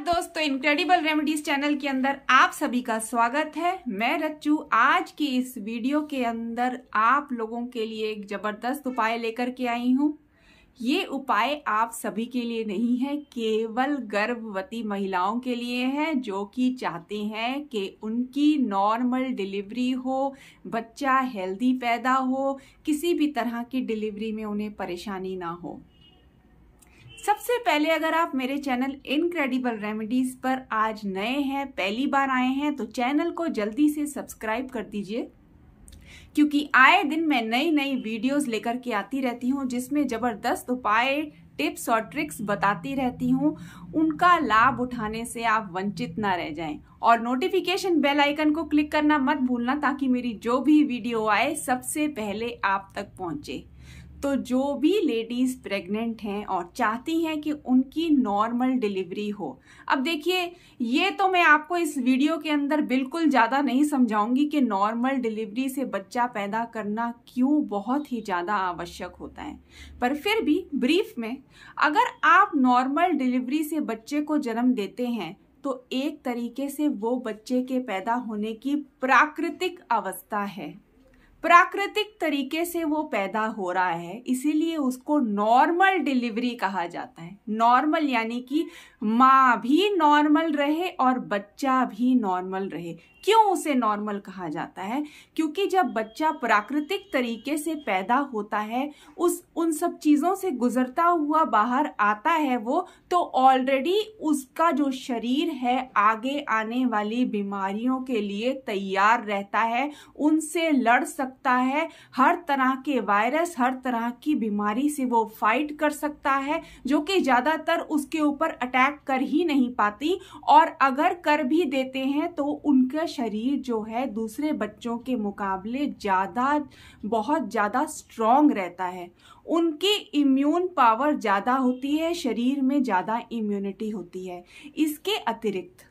दोस्तों, incredible remedies channel के अंदर आप सभी का स्वागत है। मैं रच्चू आज की इस वीडियो के अंदर आप लोगों के लिए एक जबरदस्त उपाय लेकर के आई हूँ। ये उपाय आप सभी के लिए नहीं है, केवल गर्भवती महिलाओं के लिए है जो कि चाहते हैं कि उनकी नॉर्मल डिलीवरी हो, बच्चा हेल्दी पैदा हो, किसी भी तरह की डिलीवरी में उन्हें परेशानी ना हो। सबसे पहले अगर आप मेरे चैनल इनक्रेडिबल रेमेडीज पर आज नए हैं, पहली बार आए हैं, तो चैनल को जल्दी से सब्सक्राइब कर दीजिए, क्योंकि आए दिन मैं नई नई वीडियोस लेकर के आती रहती हूँ जिसमें जबरदस्त उपाय, टिप्स और ट्रिक्स बताती रहती हूँ। उनका लाभ उठाने से आप वंचित ना रह जाएं। और नोटिफिकेशन बेल आइकन को क्लिक करना मत भूलना, ताकि मेरी जो भी वीडियो आए सबसे पहले आप तक पहुंचे। तो जो भी लेडीज प्रेग्नेंट हैं और चाहती हैं कि उनकी नॉर्मल डिलीवरी हो, अब देखिए, ये तो मैं आपको इस वीडियो के अंदर बिल्कुल ज़्यादा नहीं समझाऊंगी कि नॉर्मल डिलीवरी से बच्चा पैदा करना क्यों बहुत ही ज़्यादा आवश्यक होता है, पर फिर भी ब्रीफ में, अगर आप नॉर्मल डिलीवरी से बच्चे को जन्म देते हैं तो एक तरीके से वो बच्चे के पैदा होने की प्राकृतिक अवस्था है। प्राकृतिक तरीके से वो पैदा हो रहा है, इसीलिए उसको नॉर्मल डिलीवरी कहा जाता है। नॉर्मल यानी कि माँ भी नॉर्मल रहे और बच्चा भी नॉर्मल रहे। क्यों उसे नॉर्मल कहा जाता है? क्योंकि जब बच्चा प्राकृतिक तरीके से पैदा होता है, उन सब चीज़ों से गुजरता हुआ बाहर आता है वो, तो ऑलरेडी उसका जो शरीर है आगे आने वाली बीमारियों के लिए तैयार रहता है, उनसे लड़ सकता है। हर तरह के वायरस, हर तरह की बीमारी से वो फाइट कर सकता है, जो कि ज़्यादातर उसके ऊपर अटैक कर ही नहीं पाती, और अगर कर भी देते हैं तो उनका शरीर जो है दूसरे बच्चों के मुकाबले बहुत ज़्यादा स्ट्रॉन्ग रहता है। उनकी इम्यून पावर ज़्यादा होती है, शरीर में ज़्यादा इम्यूनिटी होती है। इसके अतिरिक्त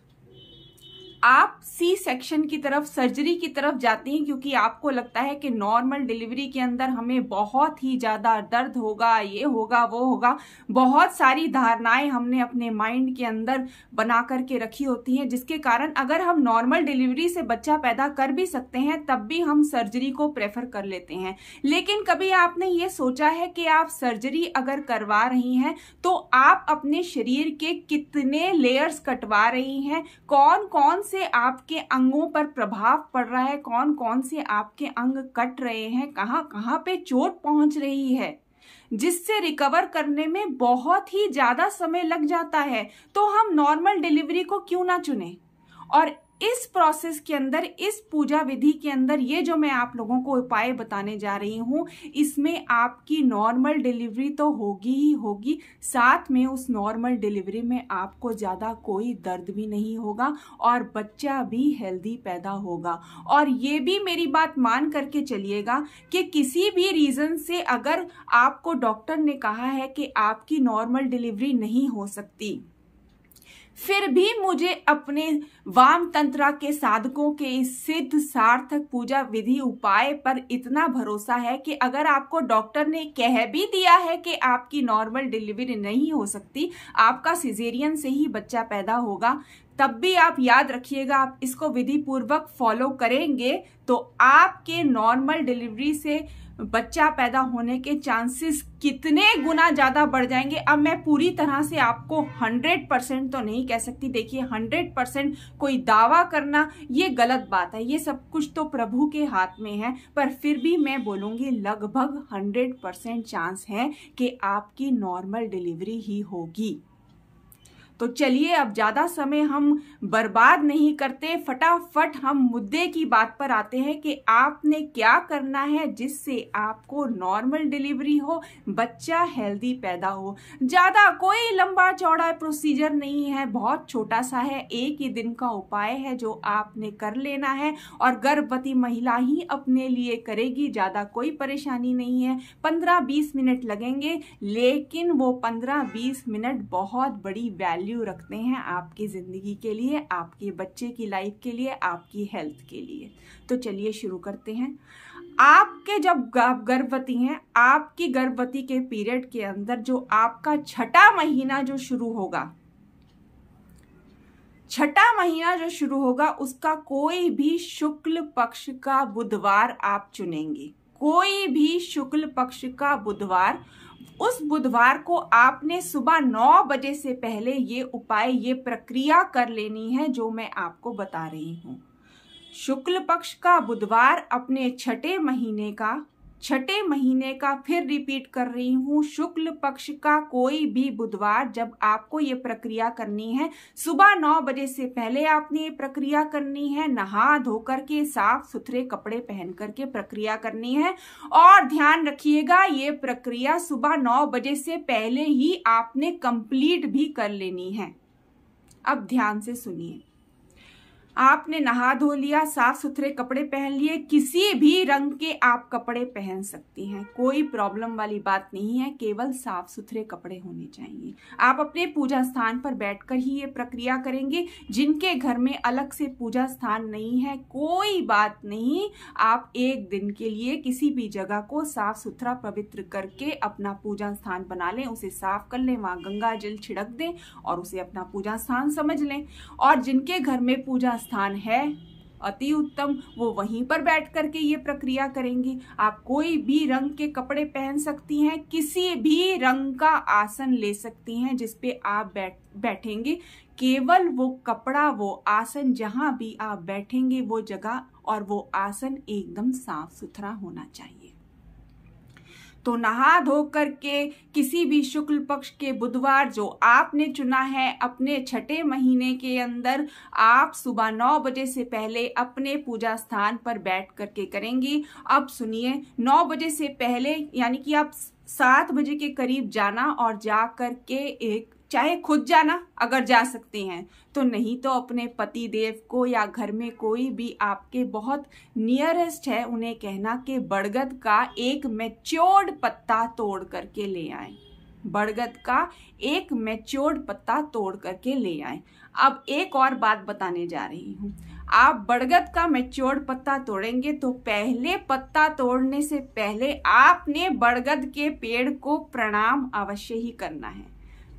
आप सी सेक्शन की तरफ, सर्जरी की तरफ जाती हैं, क्योंकि आपको लगता है कि नॉर्मल डिलीवरी के अंदर हमें बहुत ही ज़्यादा दर्द होगा, ये होगा, वो होगा। बहुत सारी धारणाएं हमने अपने माइंड के अंदर बना करके रखी होती हैं, जिसके कारण अगर हम नॉर्मल डिलीवरी से बच्चा पैदा कर भी सकते हैं तब भी हम सर्जरी को प्रेफर कर लेते हैं। लेकिन कभी आपने ये सोचा है कि आप सर्जरी अगर करवा रही हैं तो आप अपने शरीर के कितने लेयर्स कटवा रही हैं, कौन कौन से आपके अंगों पर प्रभाव पड़ रहा है, कौन कौन से आपके अंग कट रहे हैं, कहां कहां पे चोट पहुंच रही है, जिससे रिकवर करने में बहुत ही ज्यादा समय लग जाता है। तो हम नॉर्मल डिलीवरी को क्यों ना चुने? और इस प्रोसेस के अंदर, इस पूजा विधि के अंदर, ये जो मैं आप लोगों को उपाय बताने जा रही हूँ, इसमें आपकी नॉर्मल डिलीवरी तो होगी ही होगी, साथ में उस नॉर्मल डिलीवरी में आपको ज़्यादा कोई दर्द भी नहीं होगा और बच्चा भी हेल्दी पैदा होगा। और ये भी मेरी बात मान करके चलिएगा कि किसी भी रीज़न से अगर आपको डॉक्टर ने कहा है कि आपकी नॉर्मल डिलीवरी नहीं हो सकती, फिर भी मुझे अपने वाम तंत्रा के साधकों के इस सिद्ध सार्थक पूजा विधि उपाय पर इतना भरोसा है कि अगर आपको डॉक्टर ने कह भी दिया है कि आपकी नॉर्मल डिलीवरी नहीं हो सकती, आपका सिजेरियन से ही बच्चा पैदा होगा, तब भी आप याद रखिएगा, आप इसको विधि पूर्वक फॉलो करेंगे तो आपके नॉर्मल डिलीवरी से बच्चा पैदा होने के चांसेस कितने गुना ज्यादा बढ़ जाएंगे। अब मैं पूरी तरह से आपको 100% तो नहीं कह सकती, देखिए 100% कोई दावा करना ये गलत बात है, ये सब कुछ तो प्रभु के हाथ में है, पर फिर भी मैं बोलूंगी लगभग 100% चांस है कि आपकी नॉर्मल डिलीवरी ही होगी। तो चलिए, अब ज़्यादा समय हम बर्बाद नहीं करते, फटाफट हम मुद्दे की बात पर आते हैं कि आपने क्या करना है जिससे आपको नॉर्मल डिलीवरी हो, बच्चा हेल्दी पैदा हो। ज़्यादा कोई लंबा चौड़ा प्रोसीजर नहीं है, बहुत छोटा सा है, एक ही दिन का उपाय है जो आपने कर लेना है, और गर्भवती महिला ही अपने लिए करेगी, ज़्यादा कोई परेशानी नहीं है। 15-20 मिनट लगेंगे, लेकिन वो 15-20 मिनट बहुत बड़ी वैल्यू रखते हैं आपकी जिंदगी के लिए, आपके बच्चे की लाइफ के लिए, आपकी हेल्थ के लिए। तो चलिए शुरू करते हैं। आपके जब गर्भवती हैं, आपकी गर्भवती के पीरियड के अंदर जो आपका छठा महीना जो शुरू होगा, छठा महीना जो शुरू होगा उसका कोई भी शुक्ल पक्ष का बुधवार आप चुनेंगे, कोई भी शुक्ल पक्ष का बुधवार। उस बुधवार को आपने सुबह 9 बजे से पहले ये उपाय, ये प्रक्रिया कर लेनी है जो मैं आपको बता रही हूं। शुक्ल पक्ष का बुधवार अपने छठे महीने का फिर रिपीट कर रही हूं, शुक्ल पक्ष का कोई भी बुधवार जब आपको ये प्रक्रिया करनी है, सुबह 9 बजे से पहले आपने ये प्रक्रिया करनी है। नहा धोकर के साफ सुथरे कपड़े पहन करके प्रक्रिया करनी है। और ध्यान रखिएगा, ये प्रक्रिया सुबह 9 बजे से पहले ही आपने कंप्लीट भी कर लेनी है। अब ध्यान से सुनिए, आपने नहा धो लिया, साफ सुथरे कपड़े पहन लिए, किसी भी रंग के आप कपड़े पहन सकती हैं, कोई प्रॉब्लम वाली बात नहीं है, केवल साफ सुथरे कपड़े होने चाहिए। आप अपने पूजा स्थान पर बैठकर ही ये प्रक्रिया करेंगे। जिनके घर में अलग से पूजा स्थान नहीं है, कोई बात नहीं, आप एक दिन के लिए किसी भी जगह को साफ सुथरा पवित्र करके अपना पूजा स्थान बना लें, उसे साफ कर लें, वहां गंगा जल छिड़क दें और उसे अपना पूजा स्थान समझ लें। और जिनके घर में पूजा स्थान है, अति उत्तम, वो वहीं पर बैठ करके ये प्रक्रिया करेंगी। आप कोई भी रंग के कपड़े पहन सकती हैं, किसी भी रंग का आसन ले सकती हैं जिसपे आप बैठेंगे। केवल वो कपड़ा, वो आसन, जहां भी आप बैठेंगे वो जगह और वो आसन एकदम साफ सुथरा होना चाहिए। तो नहा धो करके किसी भी शुक्ल पक्ष के बुधवार जो आपने चुना है, अपने छठे महीने के अंदर आप सुबह 9 बजे से पहले अपने पूजा स्थान पर बैठ करके करेंगी। अब सुनिए, 9 बजे से पहले यानी कि आप 7 बजे के करीब जाना और जा करके चाहे खुद जाना अगर जा सकते हैं तो, नहीं तो अपने पति देव को या घर में कोई भी आपके बहुत नियरेस्ट है उन्हें कहना कि बरगद का एक मैच्योर्ड पत्ता तोड़ करके ले आए, बरगद का एक मैच्योर्ड पत्ता तोड़ करके ले आए। अब एक और बात बताने जा रही हूँ, आप बरगद का मैच्योर्ड पत्ता तोड़ेंगे तो पहले पत्ता तोड़ने से पहले आपने बरगद के पेड़ को प्रणाम अवश्य ही करना है।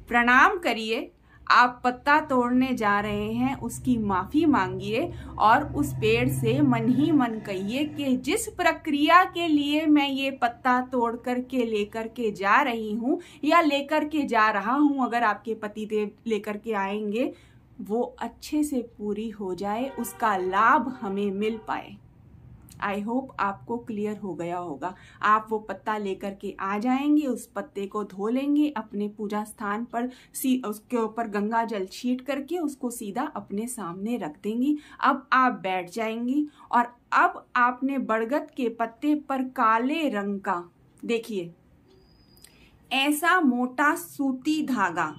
प्रणाम करिए, आप पत्ता तोड़ने जा रहे हैं उसकी माफी मांगिए और उस पेड़ से मन ही मन कहिए कि जिस प्रक्रिया के लिए मैं ये पत्ता तोड़ करके लेकर के जा रही हूँ या लेकर के जा रहा हूँ, अगर आपके पति देव लेकर के आएंगे, वो अच्छे से पूरी हो जाए, उसका लाभ हमें मिल पाए। आई होप आपको क्लियर हो गया होगा। आप वो पत्ता लेकर के आ जाएंगे, उस पत्ते को धो लेंगे, अपने पूजा स्थान पर उसके ऊपर गंगा जल छींट करके उसको सीधा अपने सामने रख देंगी। अब आप बैठ जाएंगी और अब आपने बरगद के पत्ते पर काले रंग का, देखिए ऐसा मोटा सूती धागा,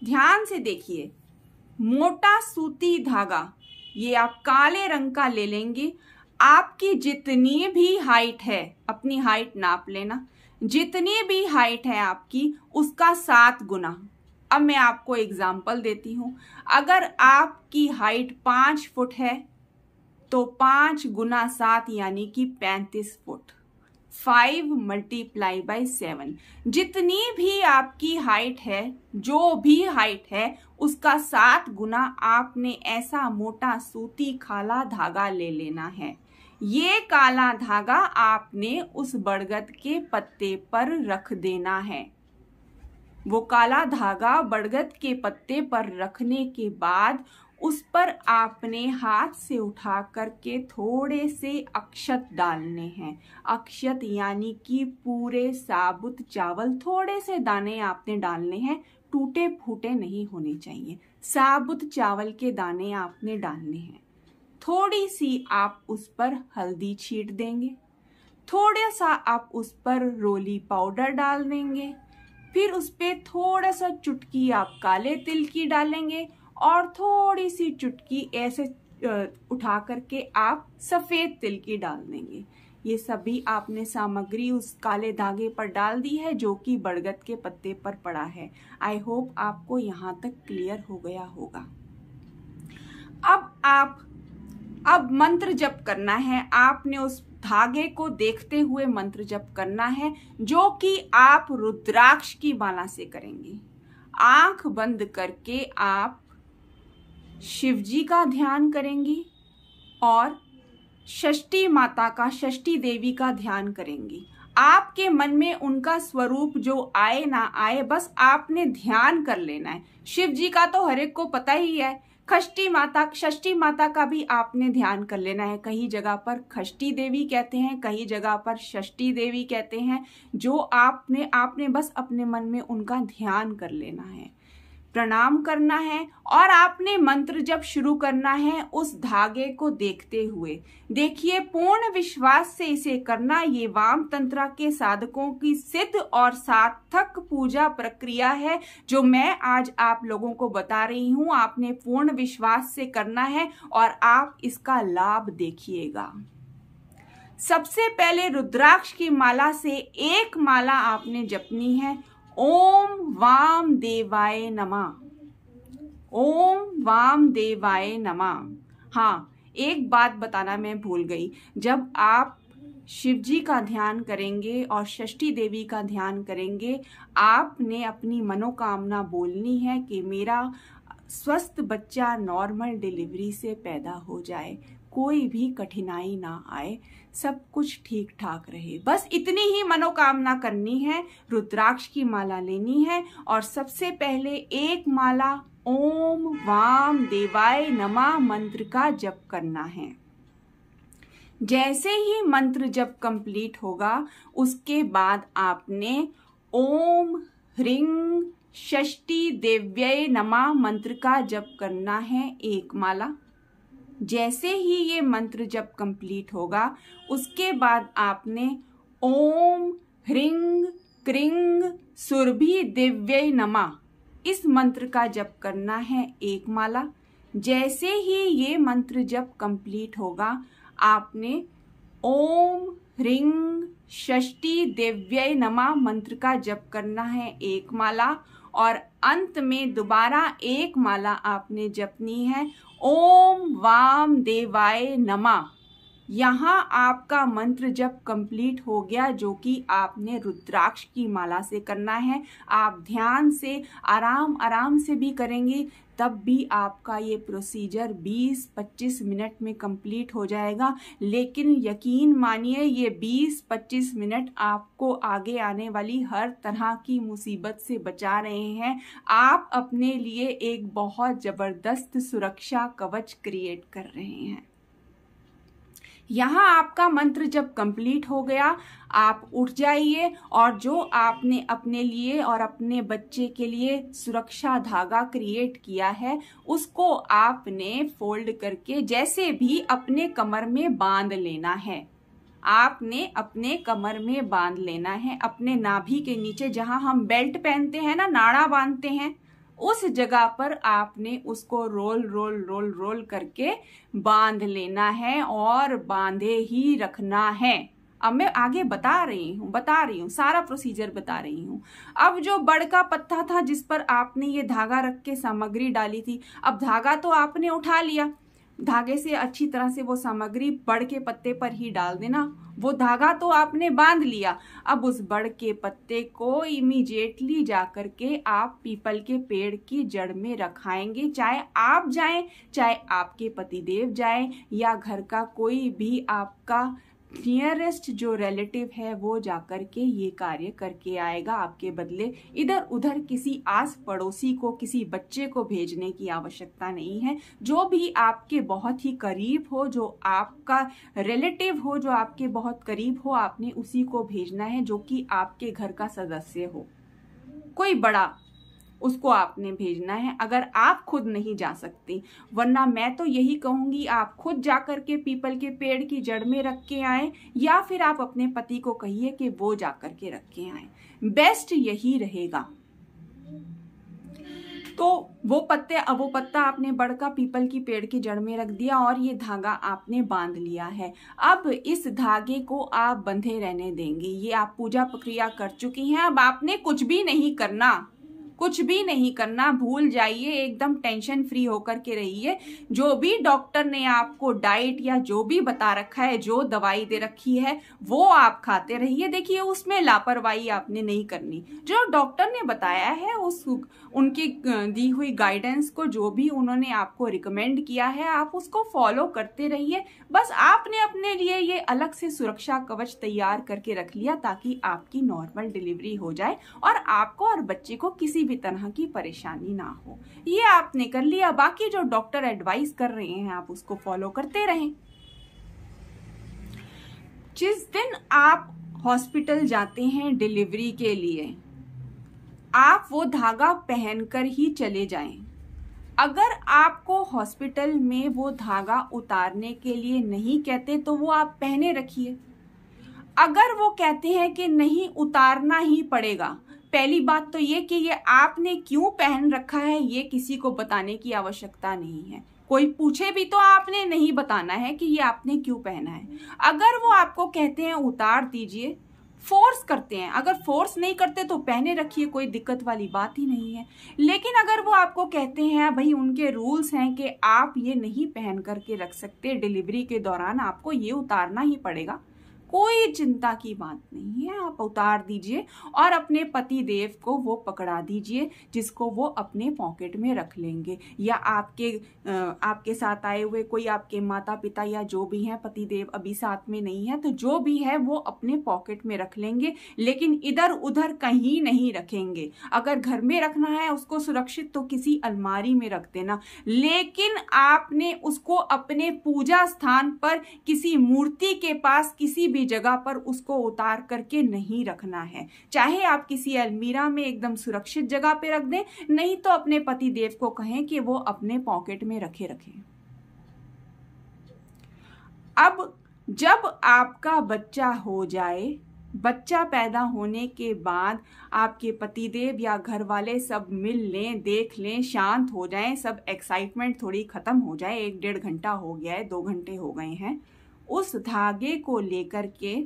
ध्यान से देखिए, मोटा सूती धागा, ये आप काले रंग का ले लेंगे। आपकी जितनी भी हाइट है, अपनी हाइट नाप लेना, जितनी भी हाइट है आपकी उसका 7 गुना। अब मैं आपको एग्जाम्पल देती हूं, अगर आपकी हाइट 5 फुट है तो 5 गुना 7 यानी कि 35 फुट। 5 × 7, जितनी भी आपकी हाइट है, जो भी हाइट है उसका 7 गुना आपने ऐसा मोटा सूती काला धागा ले लेना है। ये काला धागा आपने उस बरगद के पत्ते पर रख देना है। वो काला धागा बरगद के पत्ते पर रखने के बाद उस पर आपने हाथ से उठा करके थोड़े से अक्षत डालने हैं। अक्षत यानी कि पूरे साबुत चावल, थोड़े से दाने आपने डालने हैं, टूटे फूटे नहीं होने चाहिए। साबुत चावल के दाने आपने डालने हैं। थोड़ी सी आप उस पर हल्दी छींट देंगे, थोड़ा सा आप उस पर रोली पाउडर डाल देंगे, फिर उस पे थोड़ा सा चुटकी आप काले तिल की डालेंगे और थोड़ी सी चुटकी ऐसे उठा करके आप सफेद तिल की डाल देंगे। ये सभी आपने सामग्री उस काले धागे पर डाल दी है जो कि बरगद के पत्ते पर पड़ा है। आई होप आपको यहाँ तक क्लियर हो गया होगा। अब मंत्र जप करना है, आपने उस धागे को देखते हुए मंत्र जप करना है, जो कि आप रुद्राक्ष की माला से करेंगे। आंख बंद करके आप शिव जी का ध्यान करेंगी और षष्ठी माता का, षष्ठी देवी का ध्यान करेंगी। आपके मन में उनका स्वरूप जो आए ना आए, बस आपने ध्यान कर लेना है। शिव जी का तो हर एक को पता ही है, षष्ठी माता का भी आपने ध्यान कर लेना है। कई जगह पर षष्ठी देवी कहते हैं, कई जगह पर षष्ठी देवी कहते हैं। जो आपने बस अपने मन में उनका ध्यान कर लेना है, प्रणाम करना है और आपने मंत्र जब शुरू करना है उस धागे को देखते हुए। देखिए, पूर्ण विश्वास से इसे करना। ये वाम तंत्र के साधकों की सिद्ध और सार्थक पूजा प्रक्रिया है जो मैं आज आप लोगों को बता रही हूं। आपने पूर्ण विश्वास से करना है और आप इसका लाभ देखिएगा। सबसे पहले रुद्राक्ष की माला से एक माला आपने जपनी है। ओम वाम देवाय नमः, ओम वाम देवाय नमः। हाँ, एक बात बताना मैं भूल गई। जब आप शिव जी का ध्यान करेंगे और षष्ठी देवी का ध्यान करेंगे, आपने अपनी मनोकामना बोलनी है कि मेरा स्वस्थ बच्चा नॉर्मल डिलीवरी से पैदा हो जाए, कोई भी कठिनाई ना आए, सब कुछ ठीक ठाक रहे। बस इतनी ही मनोकामना करनी है। रुद्राक्ष की माला लेनी है और सबसे पहले एक माला ओम वाम देवाय नमः मंत्र का जप करना है। जैसे ही मंत्र जप कंप्लीट होगा, उसके बाद आपने ओम ह्रीं षष्ठी देव्यै नमः मंत्र का जप करना है, एक माला। जैसे ही ये मंत्र जब कंप्लीट होगा, उसके बाद आपने ओम ह्रीं क्रीं सुरभि दिव्यै नमः इस मंत्र का जप करना है, एक माला। जैसे ही ये मंत्र जब कंप्लीट होगा, आपने ओम ह्रीं षष्ठी देव्यै नमः मंत्र का जप करना है, एक माला। और अंत में दोबारा एक माला आपने जपनी है, ओम वाम देवाय नमः। यहाँ आपका मंत्र जब कंप्लीट हो गया, जो कि आपने रुद्राक्ष की माला से करना है। आप ध्यान से आराम से भी करेंगे तब भी आपका ये प्रोसीजर 20-25 मिनट में कंप्लीट हो जाएगा। लेकिन यकीन मानिए, ये 20-25 मिनट आपको आगे आने वाली हर तरह की मुसीबत से बचा रहे हैं। आप अपने लिए एक बहुत जबरदस्त सुरक्षा कवच क्रिएट कर रहे हैं। यहाँ आपका मंत्र जब कंप्लीट हो गया, आप उठ जाइए और जो आपने अपने लिए और अपने बच्चे के लिए सुरक्षा धागा क्रिएट किया है, उसको आपने फोल्ड करके जैसे भी अपने कमर में बांध लेना है। आपने अपने कमर में बांध लेना है, अपने नाभि के नीचे जहां हम बेल्ट पहनते हैं ना, नाड़ा बांधते हैं, उस जगह पर आपने उसको रोल करके बांध लेना है और बांधे ही रखना है। अब मैं आगे बता रही हूँ, सारा प्रोसीजर बता रही हूँ। अब जो बड़ का पत्ता था जिस पर आपने ये धागा रख के सामग्री डाली थी, अब धागा तो आपने उठा लिया, धागे से अच्छी तरह से वो सामग्री बड़ के पत्ते पर ही डाल देना। वो धागा तो आपने बांध लिया, अब उस बड़ के पत्ते को इमीडिएटली जाकर के आप पीपल के पेड़ की जड़ में रखाएंगे। चाहे आप जाएं, चाहे आपके पतिदेव जाएं, या घर का कोई भी आपका नियरेस्ट जो रिलेटिव है वो जाकर के ये कार्य करके आएगा आपके बदले। इधर उधर किसी आस पड़ोसी को, किसी बच्चे को भेजने की आवश्यकता नहीं है। जो भी आपके बहुत ही करीब हो, जो आपका रिलेटिव हो, जो आपके बहुत करीब हो, आपने उसी को भेजना है, जो कि आपके घर का सदस्य हो, कोई बड़ा, उसको आपने भेजना है, अगर आप खुद नहीं जा सकती। वरना मैं तो यही कहूंगी, आप खुद जाकर के पीपल के पेड़ की जड़ में रख के आए, या फिर आप अपने पति को कहिए कि वो जाकर के रख के आए। बेस्ट यही रहेगा। तो वो पत्ता आपने बड़का पीपल की पेड़ की जड़ में रख दिया और ये धागा आपने बांध लिया है। अब इस धागे को आप बंधे रहने देंगे। ये आप पूजा प्रक्रिया कर चुकी हैं, अब आपने कुछ भी नहीं करना। कुछ भी नहीं करना, भूल जाइए, एकदम टेंशन फ्री होकर के रहिए। जो भी डॉक्टर ने आपको डाइट या जो भी बता रखा है, जो दवाई दे रखी है, वो आप खाते रहिए। देखिए उसमें लापरवाही आपने नहीं करनी। जो डॉक्टर ने बताया है उनकी दी हुई गाइडेंस को, जो भी उन्होंने आपको रिकमेंड किया है, आप उसको फॉलो करते रहिए। बस आपने अपने लिए ये अलग से सुरक्षा कवच तैयार करके रख लिया ताकि आपकी नॉर्मल डिलीवरी हो जाए और आपको और बच्चे को किसी भी तरह की परेशानी ना हो। ये आपने कर लिया। बाकी जो डॉक्टर एडवाइस कर रहे हैं आप उसको फॉलो करते रहें। जिस दिन आप हॉस्पिटल जाते हैं डिलीवरी के लिए, आप वो धागा पहनकर ही चले जाएं। अगर आपको हॉस्पिटल में वो धागा उतारने के लिए नहीं कहते तो वो आप पहने रखिए। अगर वो कहते हैं कि नहीं उतारना ही पड़ेगा, पहली बात तो ये कि ये आपने क्यों पहन रखा है ये किसी को बताने की आवश्यकता नहीं है। कोई पूछे भी तो आपने नहीं बताना है कि ये आपने क्यों पहना है। अगर वो आपको कहते हैं उतार दीजिए, फोर्स करते हैं, अगर फोर्स नहीं करते तो पहने रखिए, कोई दिक्कत वाली बात ही नहीं है। लेकिन अगर वो आपको कहते हैं भाई उनके रूल्स हैं कि आप ये नहीं पहन करके रख सकते, डिलीवरी के दौरान आपको ये उतारना ही पड़ेगा, कोई चिंता की बात नहीं है, आप उतार दीजिए और अपने पति देव को वो पकड़ा दीजिए जिसको वो अपने पॉकेट में रख लेंगे, या आपके साथ आए हुए कोई आपके माता पिता या जो भी हैं, पति देव अभी साथ में नहीं है तो जो भी है वो अपने पॉकेट में रख लेंगे, लेकिन इधर उधर कहीं नहीं रखेंगे। अगर घर में रखना है उसको सुरक्षित तो किसी अलमारी में रख देना, लेकिन आपने उसको अपने पूजा स्थान पर किसी मूर्ति के पास किसी भी जगह पर उसको उतार करके नहीं रखना है। चाहे आप किसी अलमीरा में एकदम सुरक्षित जगह पे रख दें, नहीं तो अपने पति देव को कहें कि वो अपने पॉकेट में रखें। अब जब आपका बच्चा हो जाए, बच्चा पैदा होने के बाद आपके पतिदेव या घर वाले सब मिल लें, देख लें, शांत हो जाएं, सब एक्साइटमेंट थोड़ी खत्म हो जाए, 1-1.5 घंटा हो गया है, 2 घंटे हो गए हैं, उस धागे को लेकर के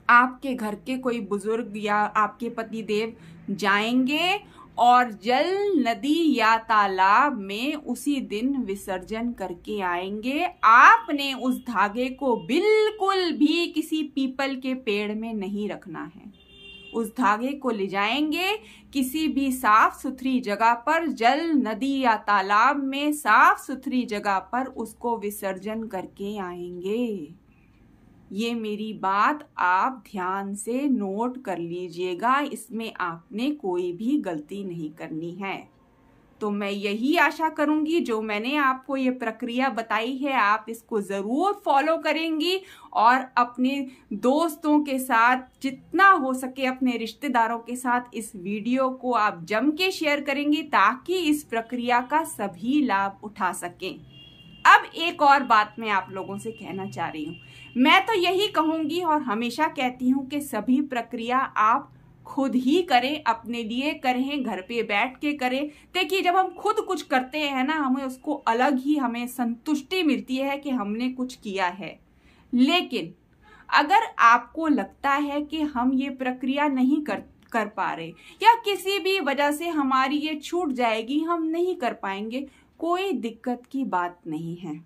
आपके घर के कोई बुजुर्ग या आपके पतिदेव जाएंगे और जल, नदी या तालाब में उसी दिन विसर्जन करके आएंगे। आपने उस धागे को बिल्कुल भी किसी पीपल के पेड़ में नहीं रखना है। उस धागे को ले जाएंगे किसी भी साफ सुथरी जगह पर, जल, नदी या तालाब में साफ सुथरी जगह पर उसको विसर्जन करके आएंगे। ये मेरी बात आप ध्यान से नोट कर लीजिएगा, इसमें आपने कोई भी गलती नहीं करनी है। तो मैं यही आशा करूंगी जो मैंने आपको ये प्रक्रिया बताई है आप इसको जरूर फॉलो करेंगी और अपने दोस्तों के साथ जितना हो सके, अपने रिश्तेदारों के साथ इस वीडियो को आप जम के शेयर करेंगी ताकि इस प्रक्रिया का सभी लाभ उठा सकें। अब एक और बात मैं आप लोगों से कहना चाह रही हूँ। मैं तो यही कहूंगी और हमेशा कहती हूँ कि सभी प्रक्रिया आप खुद ही करें, अपने लिए करें, घर पे बैठ के करें। देखिए जब हम खुद कुछ करते हैं ना, हमें उसको अलग ही हमें संतुष्टि मिलती है कि हमने कुछ किया है। लेकिन अगर आपको लगता है कि हम ये प्रक्रिया नहीं कर पा रहे या किसी भी वजह से हमारी ये छूट जाएगी, हम नहीं कर पाएंगे, कोई दिक्कत की बात नहीं है।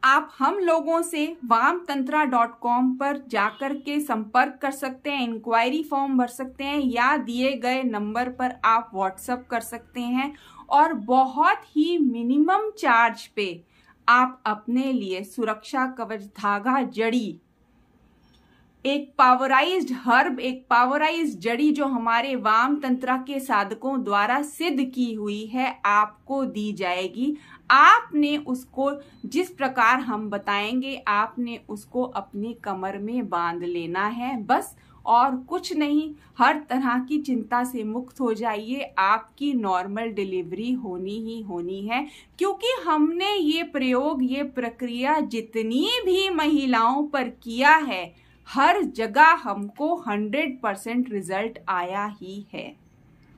आप हम लोगों से वामतंत्रा.com पर जाकर के संपर्क कर सकते हैं, इंक्वायरी फॉर्म भर सकते हैं या दिए गए नंबर पर आप व्हाट्सएप कर सकते हैं और बहुत ही मिनिमम चार्ज पे आप अपने लिए सुरक्षा कवच धागा जड़ी, एक पावराइज्ड हर्ब, एक पावराइज्ड जड़ी जो हमारे वाम तंत्रा के साधकों द्वारा सिद्ध की हुई है, आपको दी जाएगी। आपने उसको जिस प्रकार हम बताएंगे आपने उसको अपनी कमर में बांध लेना है बस, और कुछ नहीं। हर तरह की चिंता से मुक्त हो जाइए, आपकी नॉर्मल डिलीवरी होनी ही होनी है, क्योंकि हमने ये प्रयोग, ये प्रक्रिया जितनी भी महिलाओं पर किया है, हर जगह हमको 100% रिजल्ट आया ही है।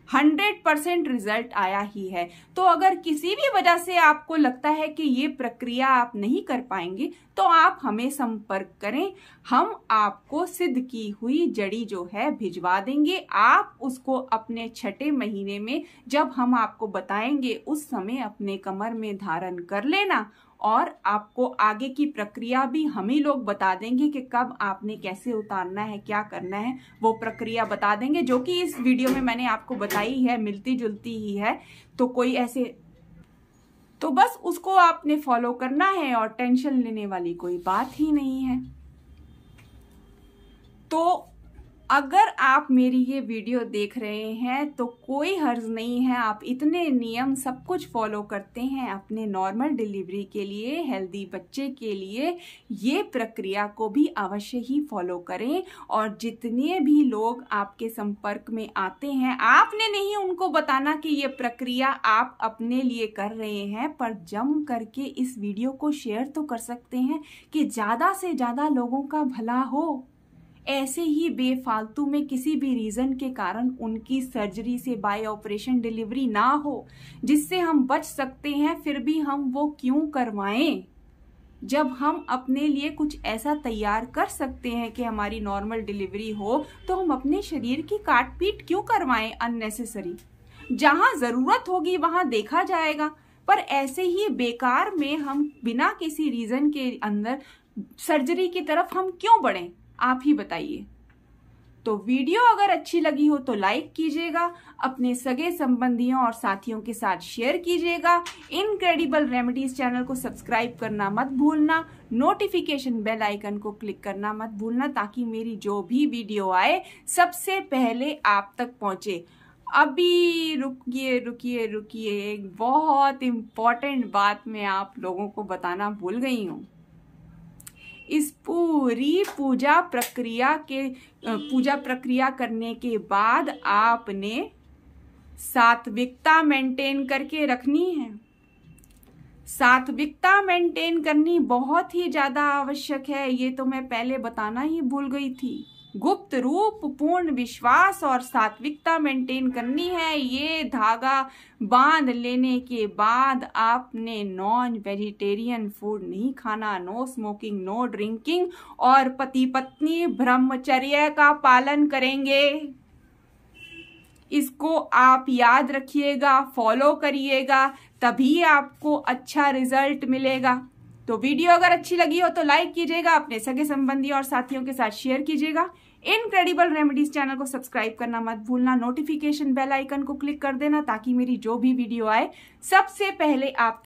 100% रिजल्ट आया ही है। तो अगर किसी भी वजह से आपको लगता है कि ये प्रक्रिया आप नहीं कर पाएंगे तो आप हमें संपर्क करें, हम आपको सिद्ध की हुई जड़ी जो है भिजवा देंगे। आप उसको अपने छठे महीने में जब हम आपको बताएंगे उस समय अपने कमर में धारण कर लेना, और आपको आगे की प्रक्रिया भी हम ही लोग बता देंगे कि कब आपने कैसे उतारना है, क्या करना है, वो प्रक्रिया बता देंगे, जो कि इस वीडियो में मैंने आपको बताई है, मिलती जुलती ही है। तो कोई ऐसे, तो बस उसको आपने फॉलो करना है और टेंशन लेने वाली कोई बात ही नहीं है। तो अगर आप मेरी ये वीडियो देख रहे हैं तो कोई हर्ज नहीं है, आप इतने नियम सब कुछ फॉलो करते हैं अपने नॉर्मल डिलीवरी के लिए, हेल्दी बच्चे के लिए, ये प्रक्रिया को भी अवश्य ही फॉलो करें। और जितने भी लोग आपके संपर्क में आते हैं, आपने नहीं उनको बताना कि ये प्रक्रिया आप अपने लिए कर रहे हैं, पर जम करके इस वीडियो को शेयर तो कर सकते हैं कि ज़्यादा से ज़्यादा लोगों का भला हो। ऐसे ही बेफालतू में किसी भी रीजन के कारण उनकी सर्जरी से बाय ऑपरेशन डिलीवरी ना हो, जिससे हम बच सकते हैं, फिर भी हम वो क्यों करवाएं? जब हम अपने लिए कुछ ऐसा तैयार कर सकते हैं कि हमारी नॉर्मल डिलीवरी हो, तो हम अपने शरीर की काट पीट क्यों करवाएं अननेसेसरी? जहां जरूरत होगी वहां देखा जाएगा, पर ऐसे ही बेकार में हम बिना किसी रीजन के अंदर सर्जरी की तरफ हम क्यों बढ़ें? आप ही बताइए। तो वीडियो अगर अच्छी लगी हो तो लाइक कीजिएगा, अपने सगे संबंधियों और साथियों के साथ शेयर कीजिएगा। इनक्रेडिबल रेमेडीज चैनल को सब्सक्राइब करना मत भूलना, नोटिफिकेशन बेल आइकन को क्लिक करना मत भूलना, ताकि मेरी जो भी वीडियो आए सबसे पहले आप तक पहुंचे। अभी रुकिए, एक बहुत इम्पोर्टेंट बात मैं आप लोगों को बताना भूल गई हूँ। इस पूरी पूजा प्रक्रिया करने के बाद आपने सात्विकता मेंटेन करके रखनी है। सात्विकता मेंटेन करनी बहुत ही ज्यादा आवश्यक है, ये तो मैं पहले बताना ही भूल गई थी। गुप्त रूप, पूर्ण विश्वास और सात्विकता मेंटेन करनी है। ये धागा बांध लेने के बाद आपने नॉन वेजिटेरियन फूड नहीं खाना, नो स्मोकिंग, नो ड्रिंकिंग, और पति पत्नी ब्रह्मचर्य का पालन करेंगे। इसको आप याद रखिएगा, फॉलो करिएगा, तभी आपको अच्छा रिजल्ट मिलेगा। तो वीडियो अगर अच्छी लगी हो तो लाइक कीजिएगा, अपने सगे संबंधी और साथियों के साथ शेयर कीजिएगा। इनक्रेडिबल रेमेडीज चैनल को सब्सक्राइब करना मत भूलना, नोटिफिकेशन बेल आइकन को क्लिक कर देना, ताकि मेरी जो भी वीडियो आए सबसे पहले आप